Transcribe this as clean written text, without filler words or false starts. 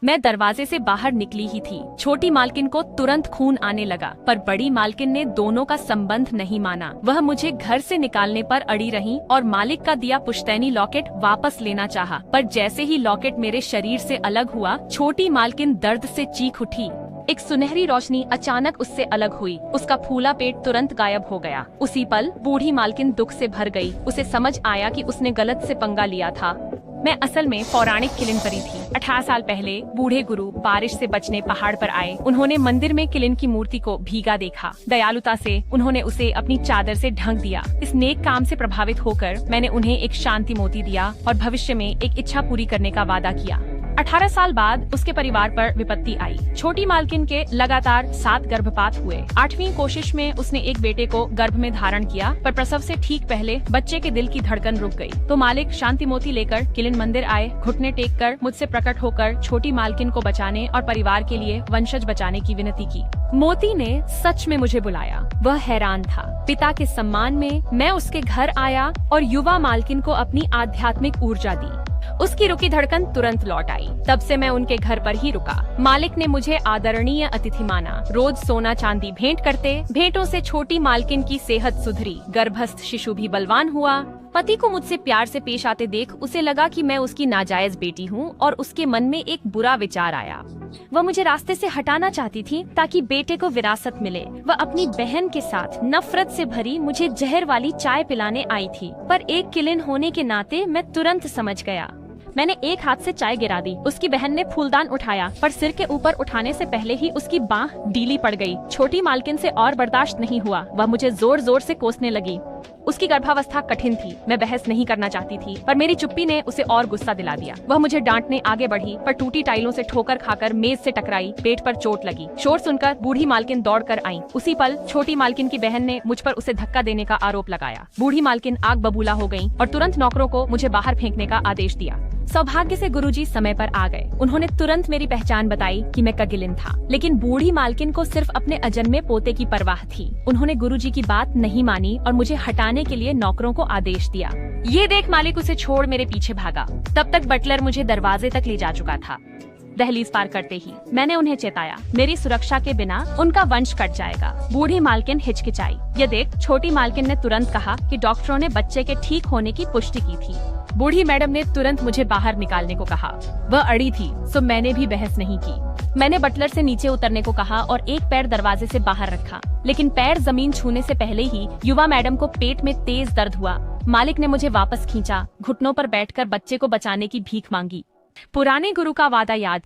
मैं दरवाजे से बाहर निकली ही थी। छोटी मालकिन को तुरंत खून आने लगा, पर बड़ी मालकिन ने दोनों का संबंध नहीं माना। वह मुझे घर से निकालने पर अड़ी रही और मालिक का दिया पुश्तैनी लॉकेट वापस लेना चाहा, पर जैसे ही लॉकेट मेरे शरीर से अलग हुआ, छोटी मालकिन दर्द से चीख उठी। एक सुनहरी रोशनी अचानक उससे अलग हुई। उसका फूला पेट तुरंत गायब हो गया। उसी पल बूढ़ी मालकिन दुख से भर गई। उसे समझ आया कि उसने गलत से पंगा लिया था। मैं असल में पौराणिक किलिन परी थी। 18 साल पहले बूढ़े गुरु बारिश से बचने पहाड़ पर आए। उन्होंने मंदिर में किलिन की मूर्ति को भीगा देखा। दयालुता से उन्होंने उसे अपनी चादर से ढक दिया। इस नेक काम से प्रभावित होकर मैंने उन्हें एक शांति मोती दिया और भविष्य में एक इच्छा पूरी करने का वादा किया। 18 साल बाद उसके परिवार पर विपत्ति आई। छोटी मालकिन के लगातार 7 गर्भपात हुए। 8वीं कोशिश में उसने एक बेटे को गर्भ में धारण किया, पर प्रसव से ठीक पहले बच्चे के दिल की धड़कन रुक गई। तो मालिक शांति मोती लेकर किलिन मंदिर आए। घुटने टेक कर मुझसे प्रकट होकर छोटी मालकिन को बचाने और परिवार के लिए वंशज बचाने की विनती की। मोती ने सच में मुझे बुलाया। वह हैरान था। पिता के सम्मान में मैं उसके घर आया और युवा मालकिन को अपनी आध्यात्मिक ऊर्जा दी। उसकी रुकी धड़कन तुरंत लौट आई। तब से मैं उनके घर पर ही रुका। मालिक ने मुझे आदरणीय अतिथि माना। रोज सोना चांदी भेंट करते। भेंटों से छोटी मालकिन की सेहत सुधरी। गर्भस्थ शिशु भी बलवान हुआ। पति को मुझसे प्यार से पेश आते देख उसे लगा कि मैं उसकी नाजायज बेटी हूँ और उसके मन में एक बुरा विचार आया। वह मुझे रास्ते से हटाना चाहती थी ताकि बेटे को विरासत मिले। वह अपनी बहन के साथ नफरत से भरी मुझे जहर वाली चाय पिलाने आई थी, पर एक किलिन होने के नाते मैं तुरंत समझ गया। मैंने एक हाथ से चाय गिरा दी। उसकी बहन ने फूलदान उठाया, पर सिर के ऊपर उठाने से पहले ही उसकी बांह ढीली पड़ गई। छोटी मालकिन से और बर्दाश्त नहीं हुआ। वह मुझे जोर जोर से कोसने लगी। उसकी गर्भावस्था कठिन थी। मैं बहस नहीं करना चाहती थी, पर मेरी चुप्पी ने उसे और गुस्सा दिला दिया। वह मुझे डांटने आगे बढ़ी, पर टूटी टाइलों से ठोकर खाकर मेज से टकराई। पेट पर चोट लगी। शोर सुनकर बूढ़ी मालकिन दौड़ कर आई। उसी पल छोटी मालकिन की बहन ने मुझ पर उसे धक्का देने का आरोप लगाया। बूढ़ी मालकिन आग बबूला हो गयी और तुरंत नौकरों को मुझे बाहर फेंकने का आदेश दिया। सौभाग्य से गुरुजी समय पर आ गए। उन्होंने तुरंत मेरी पहचान बताई कि मैं कगिलिन था, लेकिन बूढ़ी मालकिन को सिर्फ अपने अजन्मे पोते की परवाह थी। उन्होंने गुरुजी की बात नहीं मानी और मुझे हटाने के लिए नौकरों को आदेश दिया। ये देख मालिक उसे छोड़ मेरे पीछे भागा। तब तक बटलर मुझे दरवाजे तक ले जा चुका था। दहलीज पार करते ही मैंने उन्हें चेताया, मेरी सुरक्षा के बिना उनका वंश कट जाएगा। बूढ़ी मालकिन हिचकिचाई। ये देख छोटी मालकिन ने तुरंत कहा कि डॉक्टरों ने बच्चे के ठीक होने की पुष्टि की थी। बूढ़ी मैडम ने तुरंत मुझे बाहर निकालने को कहा। वह अड़ी थी, सो मैंने भी बहस नहीं की। मैंने बटलर से नीचे उतरने को कहा और एक पैर दरवाजे से बाहर रखा, लेकिन पैर जमीन छूने से पहले ही युवा मैडम को पेट में तेज दर्द हुआ। मालिक ने मुझे वापस खींचा। घुटनों पर बैठकर बच्चे को बचाने की भीख मांगी। पुराने गुरु का वादा याद